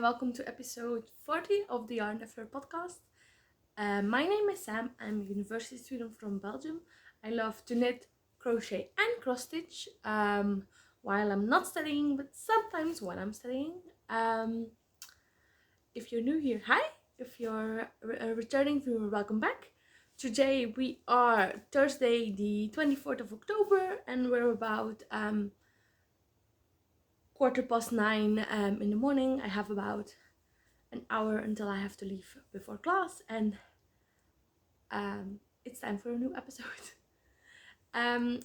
welcome to episode 40 of the Yarnniffler podcast. My name is Sam. I'm a university student from Belgium. I love to knit, crochet and cross stitch while I'm not studying, but sometimes when I'm studying. If you're new here, hi. If you're a returning viewer, welcome back. Today we are Thursday the 24th of October and we're about 9:15 in the morning. I have about an hour until I have to leave before class, and it's time for a new episode.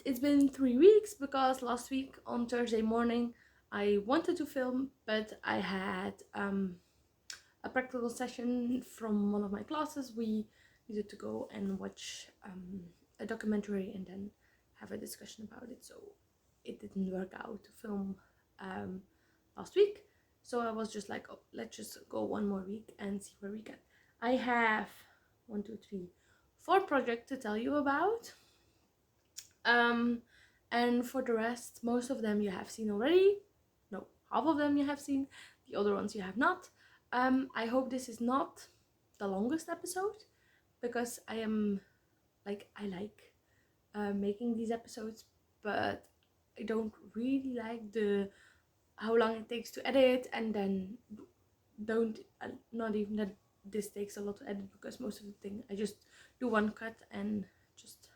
It's been 3 weeks because last week on Thursday morning I wanted to film, but I had a practical session from one of my classes. We needed to go and watch a documentary and then have a discussion about it, so it didn't work out to film last week. So I was just like, oh, let's just go one more week and see where we get. I have 4 projects to tell you about. And for the rest, most of them you have seen already. No, half of them you have seen. The other ones you have not. I hope this is not the longest episode, because I like making these episodes, but I don't really like how long it takes to edit, and then not even that this takes a lot to edit, because most of the thing I just do one cut and just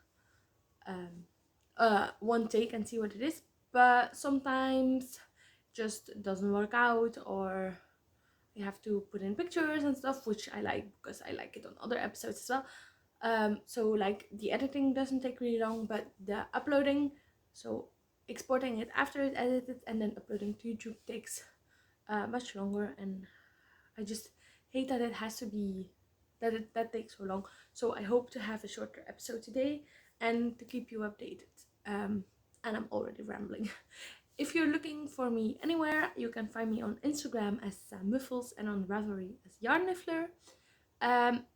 one take and see what it is. But sometimes just doesn't work out, or you have to put in pictures and stuff, which I like because I like it on other episodes as well. So like the editing doesn't take really long, but the uploading, so exporting it after it's edited and then uploading to YouTube takes much longer, and I just hate that it has to be that takes so long. So I hope to have a shorter episode today and to keep you updated. And I'm already rambling. If you're looking for me anywhere, you can find me on Instagram as Wyffels and on Ravelry as Yarnniffler.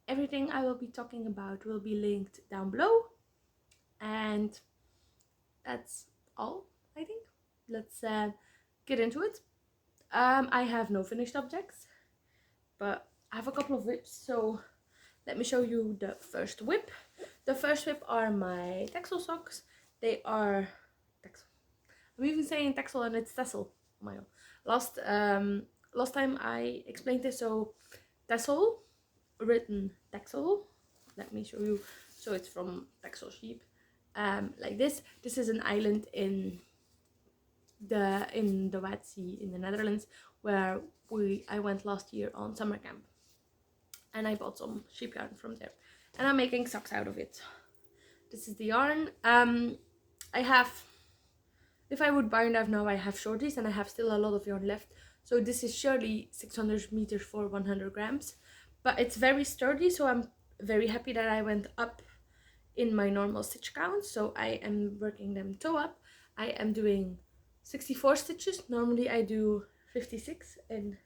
Everything I will be talking about will be linked down below, and that's all, I think. Let's get into it. I have no finished objects, but I have a couple of whips, so let me show you the first whip. The first whip are my texel socks. They are texel. I'm even saying texel and it's tassel. Oh my god. Last time I explained this, so tassel, written texel. Let me show you. So it's from texel sheep. Like this. This is an island in the White Sea in the Netherlands, where I went last year on summer camp, and I bought some sheep yarn from there, and I'm making socks out of it. This is the yarn. I have, if I would bind out now, I have shorties and I have still a lot of yarn left. So this is surely 600 meters for 100 grams, but it's very sturdy, so I'm very happy that I went up in my normal stitch count. So I am working them toe up. I am doing 64 stitches. Normally I do 56 and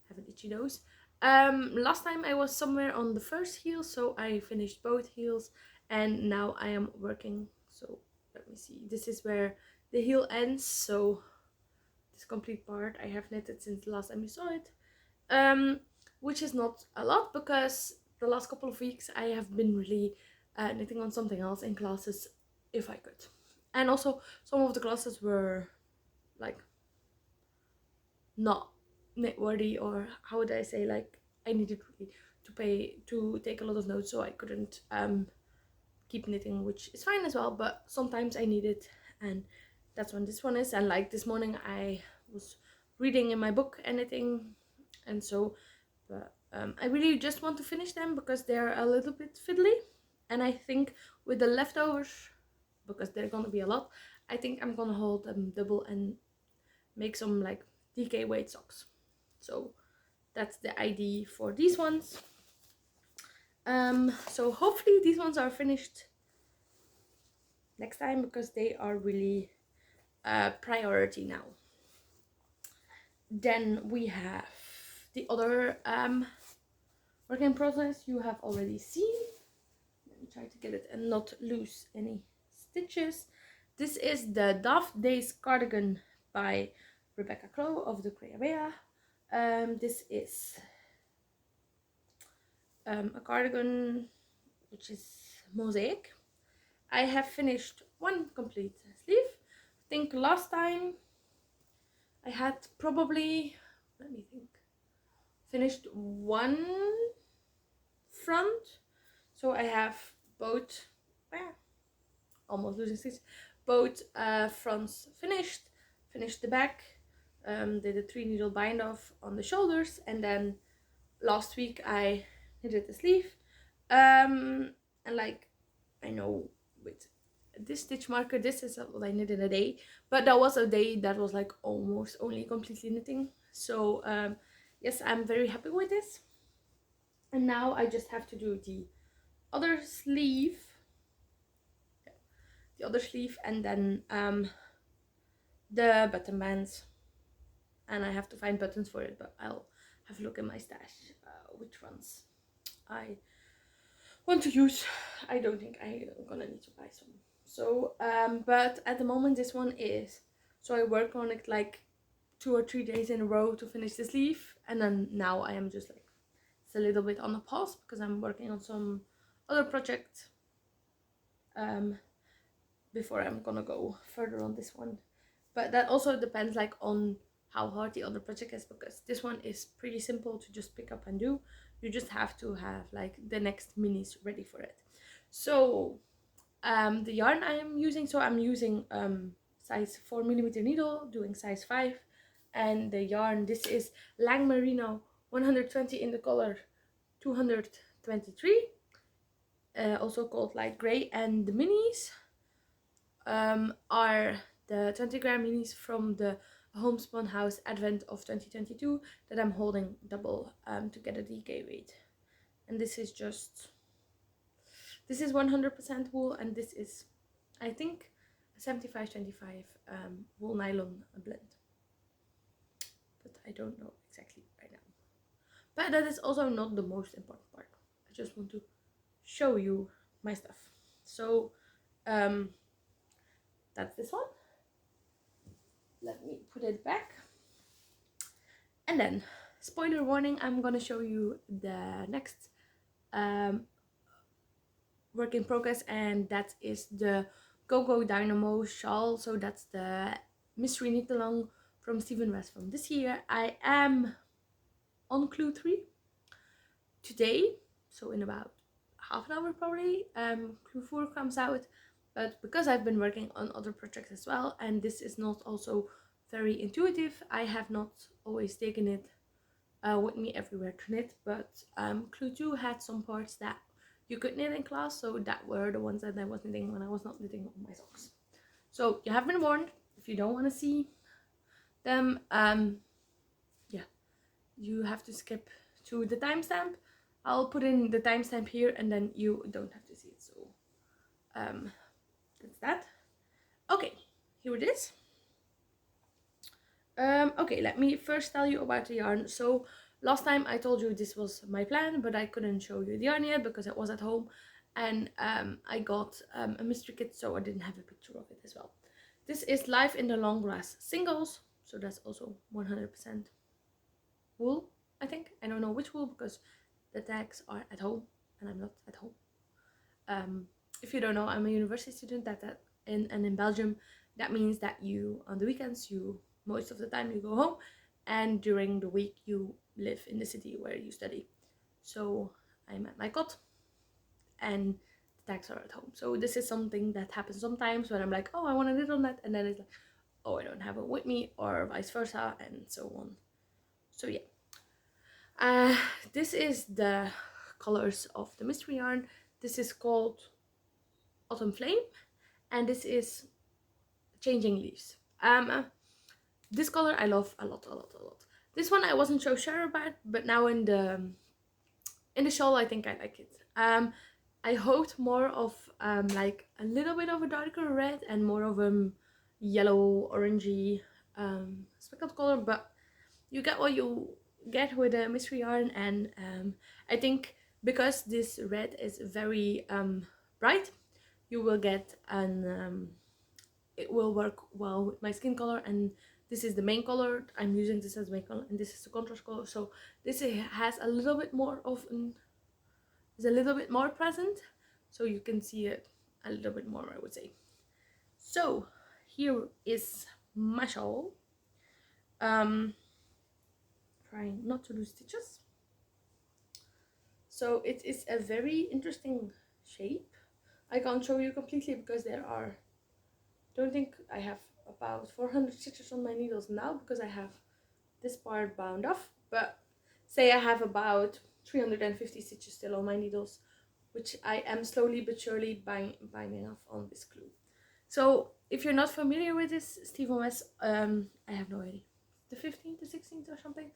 have an itchy nose. Last time I was somewhere on the first heel, so I finished both heels, and now I am working. So let me see, this is where the heel ends, so this complete part I have knitted since the last time you saw it, which is not a lot because the last couple of weeks I have been really knitting on something else in classes if I could, and also some of the classes were like not knit worthy, or how would I say, like I needed really to take a lot of notes, so I couldn't keep knitting, which is fine as well, but sometimes I need it, and that's when this one is. And like this morning I was reading in my book and knitting, and so but I really just want to finish them because they're a little bit fiddly, and I think with the leftovers, because they're gonna be a lot, I think I'm gonna hold them double and make some like DK weight socks. So that's the idea for these ones. So hopefully these ones are finished next time, because they are really a priority now. Then we have the other work in progress you have already seen. Let me try to get it and not lose any stitches. This is the Daft Days cardigan by Rebecca Crow of the Creabea. This is a cardigan which is mosaic. I have finished one complete sleeve. I think last time I had probably, let me think, finished one front. So I have both, almost losing stitch, both fronts finished the back, did a 3 needle bind off on the shoulders, and then last week I knitted the sleeve. And like, I know with this stitch marker, this is what I knit in a day, but that was a day that was like almost only completely knitting. So yes, I'm very happy with this. And now I just have to do the other sleeve, and then the button bands, and I have to find buttons for it, but I'll have a look in my stash which ones I want to use. I don't think I'm gonna need to buy some. So but at the moment this one is, so I work on it like 2 or 3 days in a row to finish the sleeve, and then now I am just like, it's a little bit on a pause because I'm working on some other project before I'm gonna go further on this one. But that also depends like on how hard the other project is, because this one is pretty simple to just pick up and do. You just have to have like the next minis ready for it. So the yarn I'm using, so I'm using size 4mm needle, doing size 5, and the yarn, this is Lang Merino 120 in the color 223, also called light gray, and the minis are the 20-gram minis from the Homespun House Advent of 2022 that I'm holding double to get a DK weight. And this is 100% wool, and this is, I think, a 75-25 wool nylon blend, but I don't know exactly right now. But that is also not the most important part. I just want to show you my stuff. So that's this one. Let me put it back. And then, spoiler warning, I'm gonna show you the next work in progress, and that is the Go Go Dynamo shawl. So that's the mystery knit along from Stephen West from this year. I am on clue 3 today, so in about half an hour probably clue 4 comes out. But because I've been working on other projects as well, and this is not also very intuitive, I have not always taken it with me everywhere to knit. But clue 2 had some parts that you could knit in class, so that were the ones that I was knitting when I was not knitting on my socks. So you have been warned. If you don't want to see them, yeah, you have to skip to the timestamp. I'll put in the timestamp here, and then you don't have to see it. So that's that. Okay, here it is. Okay, let me first tell you about the yarn. So last time I told you this was my plan, but I couldn't show you the yarn yet because it was at home, and I got a mystery kit, so I didn't have a picture of it as well. This is Life in the Long Grass singles, so that's also 100% wool, I think. I don't know which wool because the tags are at home and I'm not at home. If you don't know, I'm a university student in Belgium. That means that you, on the weekends, most of the time you go home, and during the week you live in the city where you study. So I'm at my cot and the tags are at home. So this is something that happens sometimes when I'm like, oh, I want to knit on that, and then it's like, oh, I don't have it with me, or vice versa, and so on. So yeah, this is the colors of the mystery yarn. This is called Autumn Flame, and this is Changing Leaves. This color I love a lot. This one I wasn't so sure about, but now in the shawl I think I like it. I hoped more of like a little bit of a darker red and more of a yellow orangey speckled color, but you get what you get with a mystery yarn. And I think because this red is very bright, you will get an it will work well with my skin color, and This is the main color. I'm using this as main color, and this is the contrast color. So this has a little bit more of an, is a little bit more present, so you can see it a little bit more, I would say. So here is my shawl. Trying not to lose stitches. So it is a very interesting shape. I can't show you completely because there are, don't think I have about 400 stitches on my needles now because I have this part bound off, but say I have about 350 stitches still on my needles, which I am slowly but surely binding off on this glue. So if you're not familiar with this, Steve Maas, I have no idea, the 15th, the 16th or something,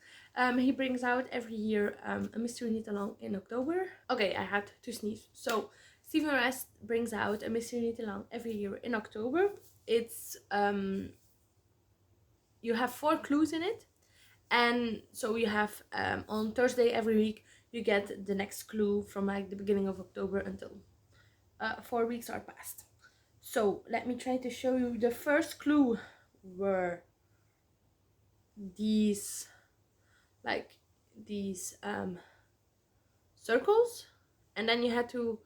he brings out every year a mystery knit along in October. Okay, I had to sneeze. So Steve Maas brings out a mystery knit along every year in October. It's you have 4 clues in it, and so you have on Thursday every week you get the next clue from like the beginning of October until 4 weeks are passed. So let me try to show you. The first clue were these, like these circles, and then you had to,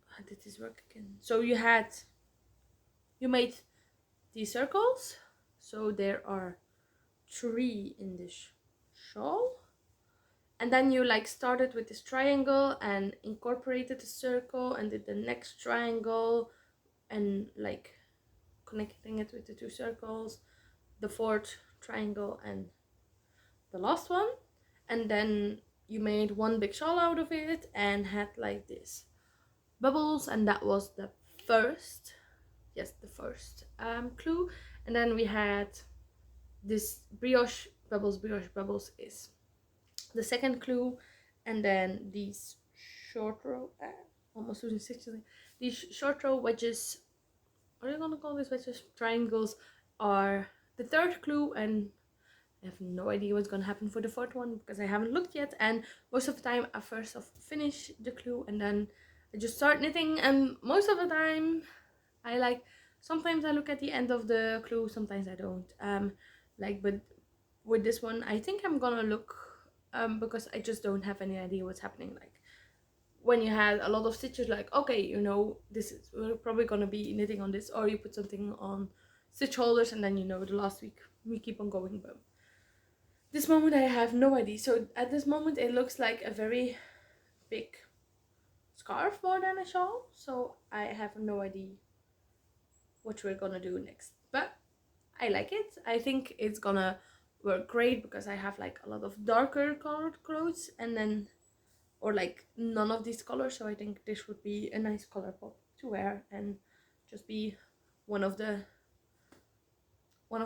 how did this work again? So you made these circles, so there are 3 in this shawl, and then you like started with this triangle and incorporated the circle and did the next triangle and like connecting it with the 2 circles, the 4th triangle and the last one, and then you made one big shawl out of it and had like this bubbles, and that was the first, yes, the first clue. And then we had this brioche bubbles is the second clue, and then these short row, almost losing stitches, these short row wedges, what are you gonna call these wedges, triangles, are the 3rd clue, and I have no idea what's gonna happen for the 4th one because I haven't looked yet, and most of the time I first finish the clue and then I just start knitting, and most of the time I like, sometimes I look at the end of the clue, sometimes I don't, but with this one I think I'm gonna look, because I just don't have any idea what's happening. Like when you had a lot of stitches, like okay, you know, this is, we're probably gonna be knitting on this, or you put something on stitch holders and then you know the last week we keep on going, but this moment I have no idea. So at this moment it looks like a very big scarf more than a shawl, so I have no idea what we're gonna do next, but I like it. I think it's gonna work great because I have like a lot of darker colored clothes, and then, or like none of these colors, so I think this would be a nice color pop to wear and just be one of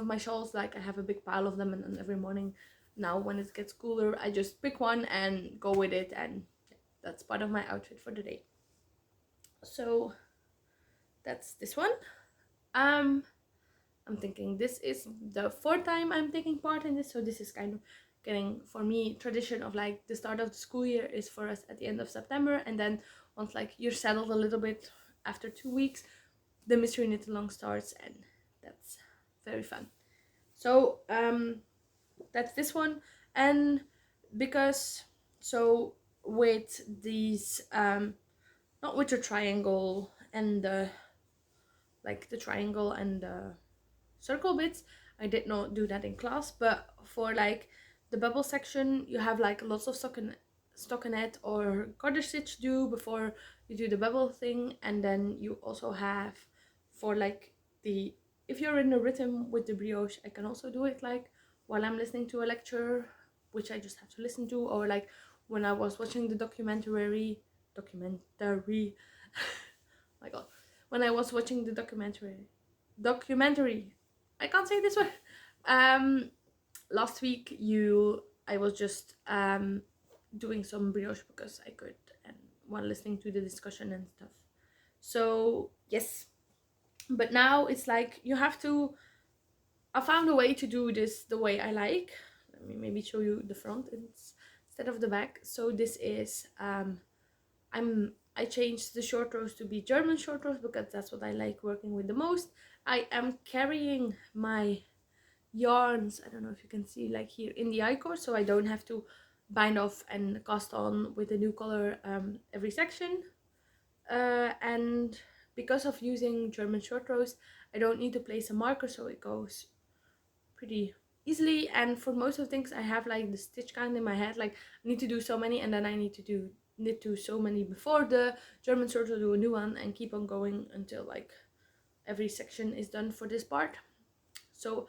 my shawls. Like I have a big pile of them, and then every morning now when it gets cooler I just pick one and go with it, and that's part of my outfit for the day. So that's this one. I'm thinking this is the 4th time I'm taking part in this, so this is kind of getting, for me, tradition of like the start of the school year is for us at the end of September, and then once like you're settled a little bit after 2 weeks, the mystery knit along starts, and that's very fun. So that's this one. And because, so with these not with the triangle and the triangle and the circle bits, I did not do that in class, but for like the bubble section you have like lots of stockinette or cottage stitch do before you do the bubble thing, and then you also have for like the, if you're in a rhythm with the brioche, I can also do it like while I'm listening to a lecture, which I just have to listen to, or like when I was watching the documentary my god, when I was watching the documentary, I can't say this word, last week, I was just doing some brioche because I could, and while listening to the discussion and stuff. So yes, but now it's like you have to, I found a way to do this the way I like. Let me maybe show you the front instead of the back. So this is I changed the short rows to be German short rows because that's what I like working with the most. I am carrying my yarns, I don't know if you can see, like here in the I-cord, so I don't have to bind off and cast on with a new color every section. And because of using German short rows, I don't need to place a marker, so it goes pretty easily. And for most of things I have like the stitch count in my head, like I need to do so many, and then I need to knit to so many before the German short row, do a new one, and keep on going until like every section is done for this part. So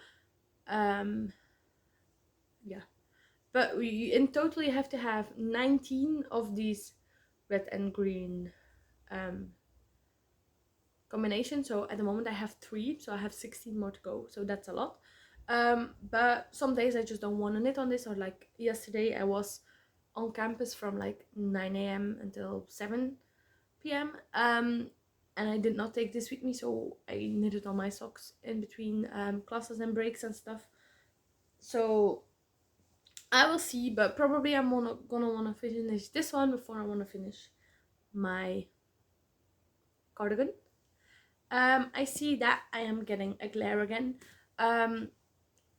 yeah, but we in total you have to have 19 of these red and green combinations. So at the moment I have 3, so I have 16 more to go, so that's a lot. But some days I just don't want to knit on this, or like yesterday I was on campus from like 9 a.m. until 7 p.m. And I did not take this with me, so I knitted on my socks in between classes and breaks and stuff. So I will see, but probably I'm gonna want to finish this one before I want to finish my cardigan. I see that I am getting a glare again. I'm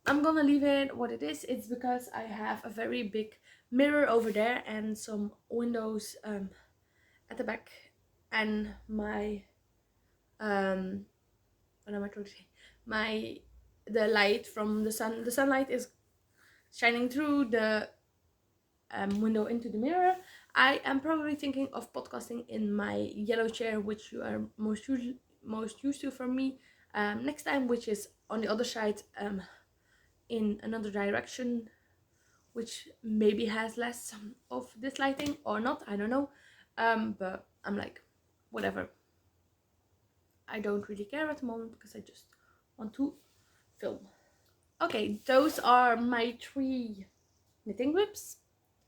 gonna leave it what it is. It's because I have a very big mirror over there and some windows at the back, and my what am I trying to say? The light from the sunlight is shining through the window into the mirror. I am probably thinking of podcasting in my yellow chair, which you are most used to from me, next time, which is on the other side, in another direction, which maybe has less of this lighting or not, I don't know. But I'm like, whatever, I don't really care at the moment because I just want to film. Okay, those are my 3 knitting whips.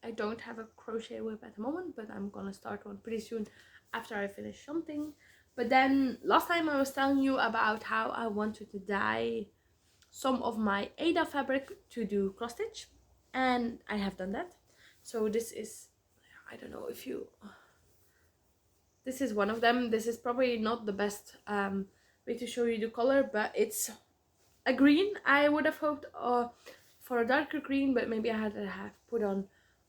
I don't have a crochet whip at the moment, but I'm gonna start one pretty soon after I finish something. But then last time I was telling you about how I wanted to dye some of my Ada fabric to do cross stitch, and I have done that. So this is, I don't know if you, this is one of them. This is probably not the best way to show you the color, but it's a green. I would have hoped for a darker green, but maybe I had to have put on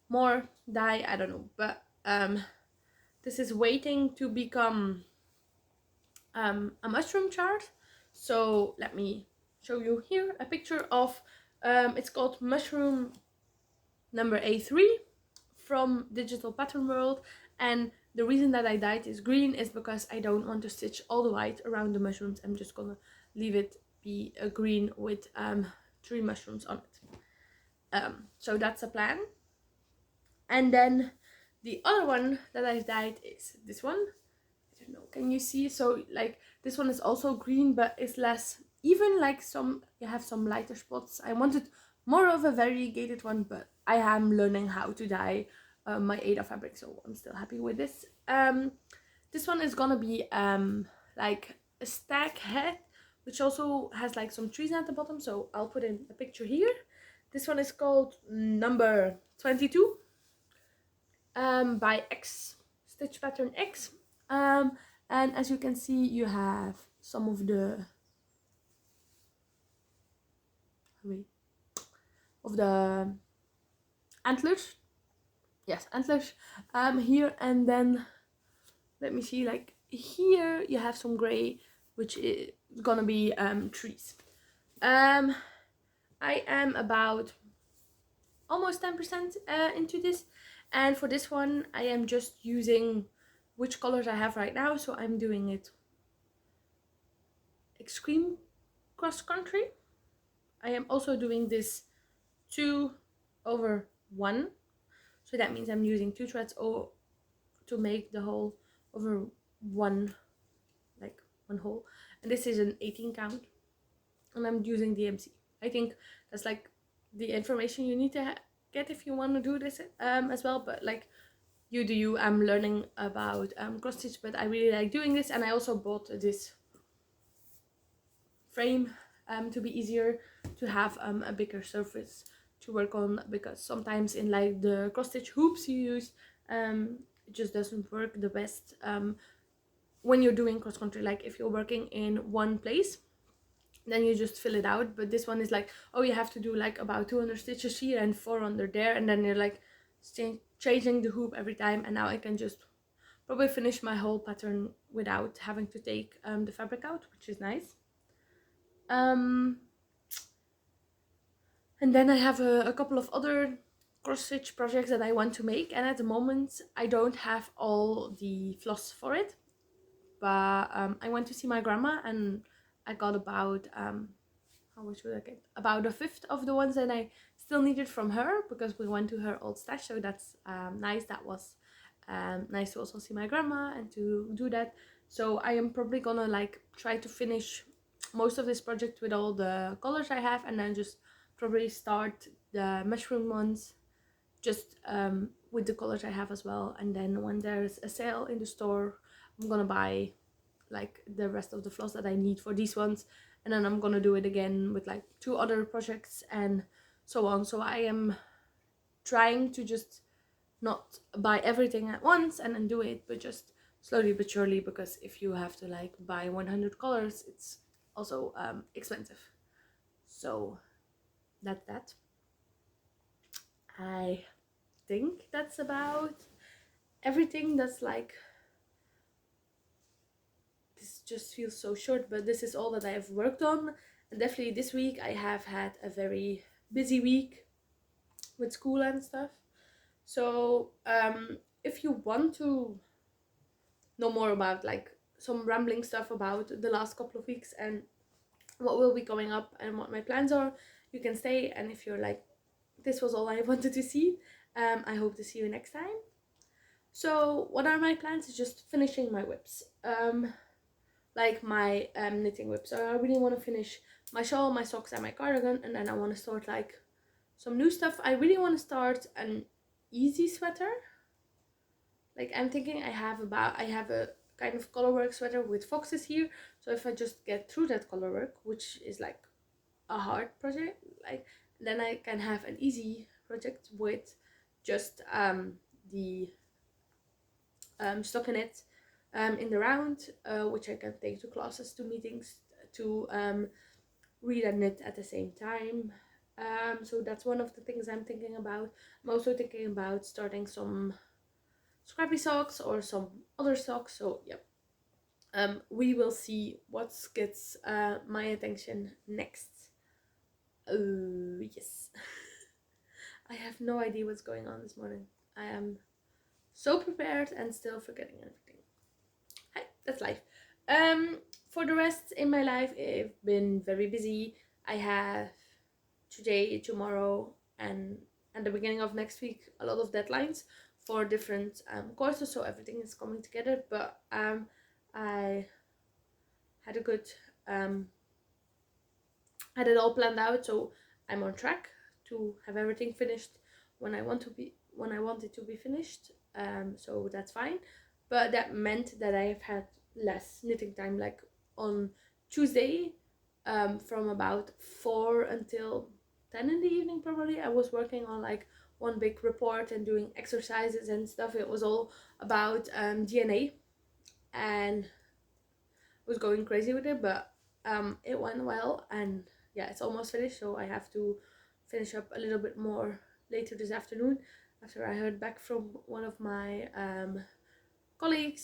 more dye, I don't know. But this is waiting to become a mushroom chart. So let me show you here a picture of it's called mushroom number A3 from Digital Pattern World, and the reason that I dyed is green is because I don't want to stitch all the white around the mushrooms. I'm just gonna leave it be a green with 3 mushrooms on it. So that's a plan. And then the other one that I've dyed is this one. I don't know, can you see? So like this one is also green, but it's less even, like you have some lighter spots. I wanted more of a variegated one, but I am learning how to dye my Ada fabric, so I'm still happy with this. This one is gonna be like a stack head, which also has like some trees at the bottom, so I'll put in a picture here. This one is called number 22 by X Stitch Pattern X, and as you can see, you have some of the antlers. Yes, antlers here, and then let me see, like here you have some gray, which is gonna be trees. I am about almost 10% into this, and for this one I am just using which colors I have right now. So I'm doing it extreme cross country. I am also doing this 2/1, so that means I'm using 2 threads to make the hole over one hole, and this is an 18 count, and I'm using DMC. I think that's like the information you need to get if you want to do this as well, but like you do you. I'm learning about cross stitch, but I really like doing this, and I also bought this frame to be easier to have a bigger surface to work on, because sometimes in like the cross stitch hoops you use, it just doesn't work the best when you're doing cross country. Like if you're working in one place, then you just fill it out. But this one is like, oh, you have to do like about 200 stitches here and 4 under there, and then you're like changing the hoop every time. And now I can just probably finish my whole pattern without having to take the fabric out, which is nice. And then I have a couple of other cross stitch projects that I want to make, and at the moment I don't have all the floss for it, but I went to see my grandma and I got about how much would I get? About a fifth of the ones that I still needed from her, because we went to her old stash, so that's nice. That was nice to also see my grandma and to do that. So I am probably gonna like try to finish most of this project with all the colors I have, and then just probably start the mushroom ones just with the colors I have as well. And then when there's a sale in the store, I'm gonna buy like the rest of the floss that I need for these ones, and then I'm gonna do it again with like 2 other projects and so on. So I am trying to just not buy everything at once and then do it, but just slowly but surely, because if you have to like buy 100 colors, it's also expensive. So that's that. I think that's about everything. That's like, this just feels so short, but this is all that I have worked on. And definitely this week I have had a very busy week with school and stuff. So if you want to know more about like some rambling stuff about the last couple of weeks and what will be coming up and what my plans are, you can stay. And if you're like, this was all I wanted to see, I hope to see you next time. So what are my plans? Is just finishing my whips, like my knitting whips. So I really want to finish my shawl, my socks and my cardigan, and then I want to start like some new stuff. I really want to start an easy sweater. Like I'm thinking I have a kind of colorwork sweater with foxes here. So if I just get through that colorwork, which is like a hard project, like then I can have an easy project with just the stockinette in the round, which I can take to classes, to meetings, to read and knit at the same time. So that's one of the things I'm thinking about. I'm also thinking about starting some scrappy socks or some other socks. So yeah, we will see what gets my attention next. Yes. I have no idea what's going on this morning. I am so prepared and still forgetting everything. Hi, that's life. For the rest in my life, I've been very busy. I have today, tomorrow, and at the beginning of next week a lot of deadlines for different courses, so everything is coming together. But I had a good had it all planned out, so I'm on track to have everything finished when I want it to be finished. So that's fine. But that meant that I have had less knitting time. Like on Tuesday, from about 4 until 10 in the evening probably, I was working on like one big report and doing exercises and stuff. It was all about DNA, and was going crazy with it, but it went well. And yeah, it's almost finished, so I have to finish up a little bit more later this afternoon, after I heard back from one of my colleague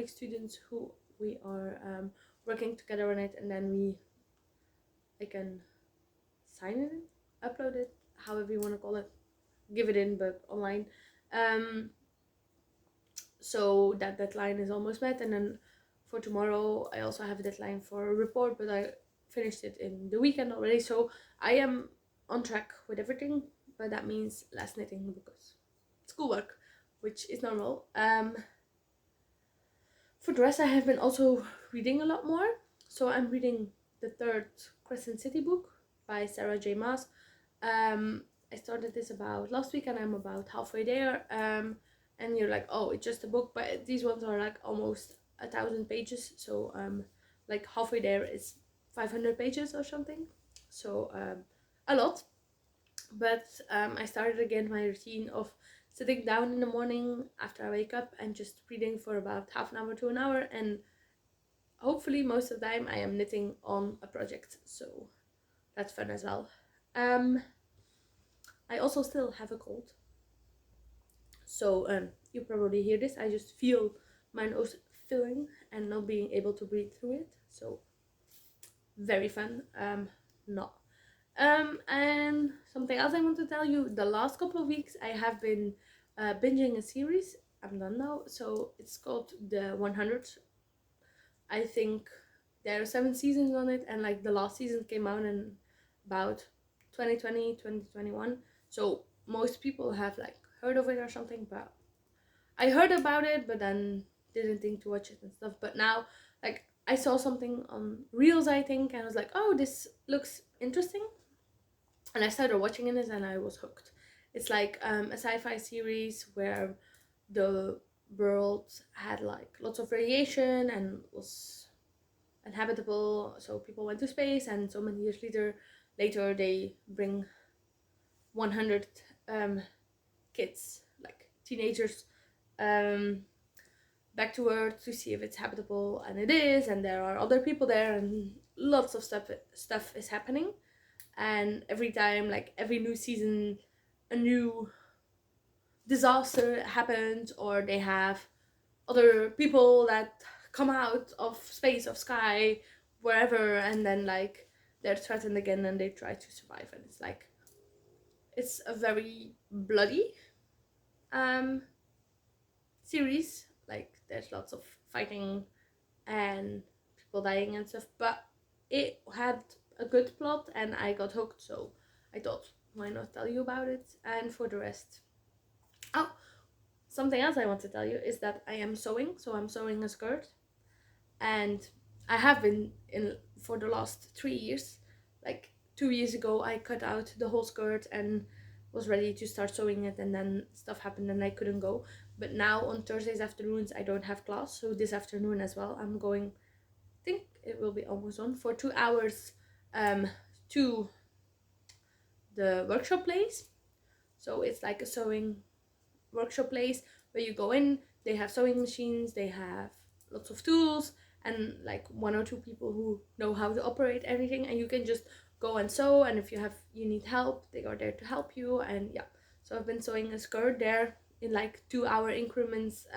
students who we are working together on it, and then I can sign it, upload it, however you want to call it, give it in, but online. So that deadline is almost met, and then for tomorrow I also have a deadline for a report, but I finished it in the weekend already. So I am on track with everything, but that means less knitting because schoolwork, which is normal. For the rest, I have been also reading a lot more. So I'm reading the 3rd Crescent City book by Sarah J Maas. I started this about last week and I'm about halfway there. And you're like, oh, it's just a book, but these ones are like almost 1,000 pages. So like halfway there is 500 pages or something. So a lot. But I started again my routine of sitting down in the morning after I wake up and just reading for about half an hour to an hour. And hopefully most of the time I am knitting on a project, so that's fun as well. I also still have a cold, so you probably hear this. I just feel my nose filling and not being able to breathe through it, so very fun. Not and something else I want to tell you, the last couple of weeks I have been binging a series. I'm done now, so it's called the 100. I think there are 7 seasons on it, and like the last season came out in about 2020, 2021. So most people have like heard of it or something, but I heard about it, but then didn't think to watch it and stuff. But now, like, I saw something on Reels, I think, and I was like, oh, this looks interesting. And I started watching it and I was hooked. It's like a sci-fi series where the world had like lots of radiation and was inhabitable, so people went to space, and so many years later they bring 100 kids, like teenagers, um, back to Earth to see if it's habitable, and it is, and there are other people there, and lots of stuff is happening. And every time, like every new season, a new disaster happens, or they have other people that come out of space, of sky, wherever, and then like they're threatened again and they try to survive. And it's like, it's a very bloody um series. Like there's lots of fighting and people dying and stuff, but it had a good plot and I got hooked, so I thought, why not tell you about it? And for the rest, oh, something else I want to tell you is that I am sewing. So I'm sewing a skirt, and I have been in for the last 3 years. Like 2 years ago I cut out the whole skirt and was ready to start sewing it, and then stuff happened and I couldn't go. But now on Thursdays afternoons I don't have class, so this afternoon as well I'm going, I think it will be almost on, for 2 hours to the workshop place. So it's like a sewing workshop place where you go in, they have sewing machines, they have lots of tools, and like 1 or 2 people who know how to operate everything, and you can just go and sew, and if you need help, they are there to help you. And yeah, so I've been sewing a skirt there in like 2 hour increments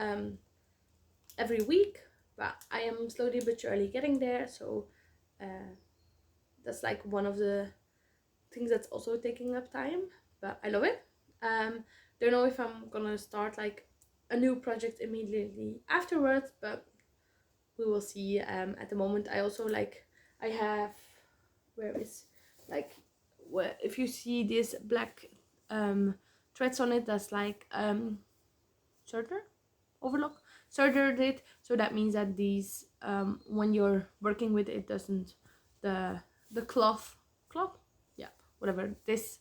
every week, but I am slowly but surely getting there. So that's like one of the things that's also taking up time, but I love it. Don't know if I'm gonna start like a new project immediately afterwards, but we will see. At the moment I also like, I have, where is, like, where if you see this black threads on it, that's like serger overlock, serger did, so that means that these when you're working with it, doesn't the cloth, yeah, whatever, this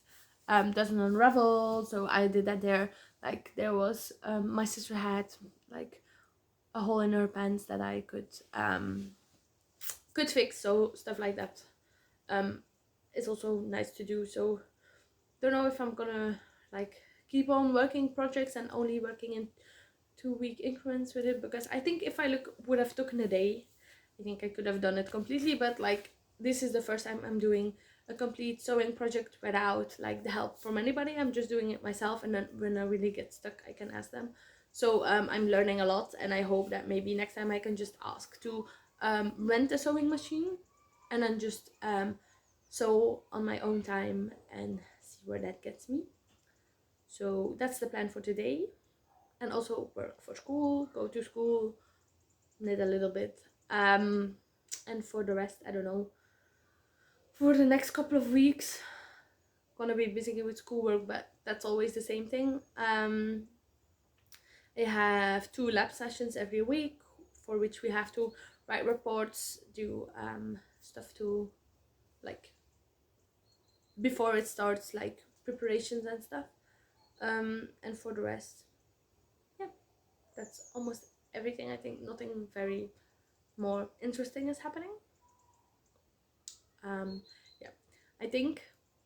doesn't unravel. So I did that there. Like there was my sister had like a hole in her pants that I could fix, so stuff like that is also nice to do. So don't know if I'm gonna like keep on working projects and only working in 2 week increments with it, because I think if I would have taken a day, I think I could have done it completely. But like this is the first time I'm doing a complete sewing project without like the help from anybody. I'm just doing it myself, and then when I really get stuck I can ask them. So I'm learning a lot, and I hope that maybe next time I can just ask to rent a sewing machine and then just sew on my own time and see where that gets me. So that's the plan for today. And also work for school, go to school, knit a little bit. And for the rest, I don't know. For the next couple of weeks, gonna be busy with schoolwork, but that's always the same thing. I have 2 lab sessions every week, for which we have to write reports, do stuff to like before it starts, like preparations and stuff. And for the rest, yeah, that's almost everything. I think nothing very more interesting is happening. Yeah, I think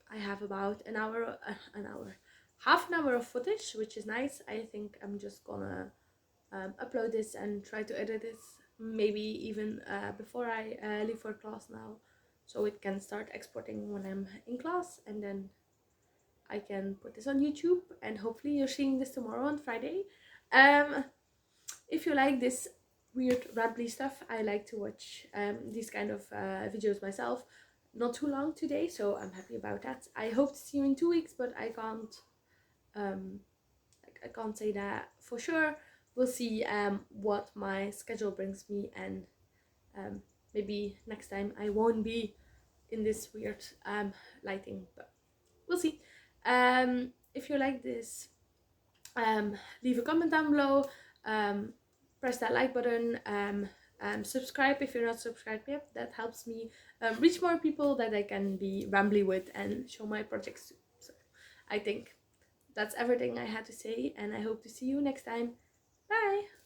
I have about half an hour of footage, which is nice. I think I'm just gonna upload this and try to edit this maybe even before I leave for class now, so it can start exporting when I'm in class, and then I can put this on YouTube, and hopefully you're seeing this tomorrow on Friday. If you like this weird rambly stuff, I like to watch these kind of videos myself. Not too long today, so I'm happy about that. I hope to see you in 2 weeks, but um, I can't say that for sure. We'll see what my schedule brings me, and maybe next time I won't be in this weird lighting, but we'll see. If you like this, leave a comment down below, press that like button, subscribe if you're not subscribed yet. That helps me reach more people that I can be rambly with and show my projects to. So I think that's everything I had to say, and I hope to see you next time. Bye!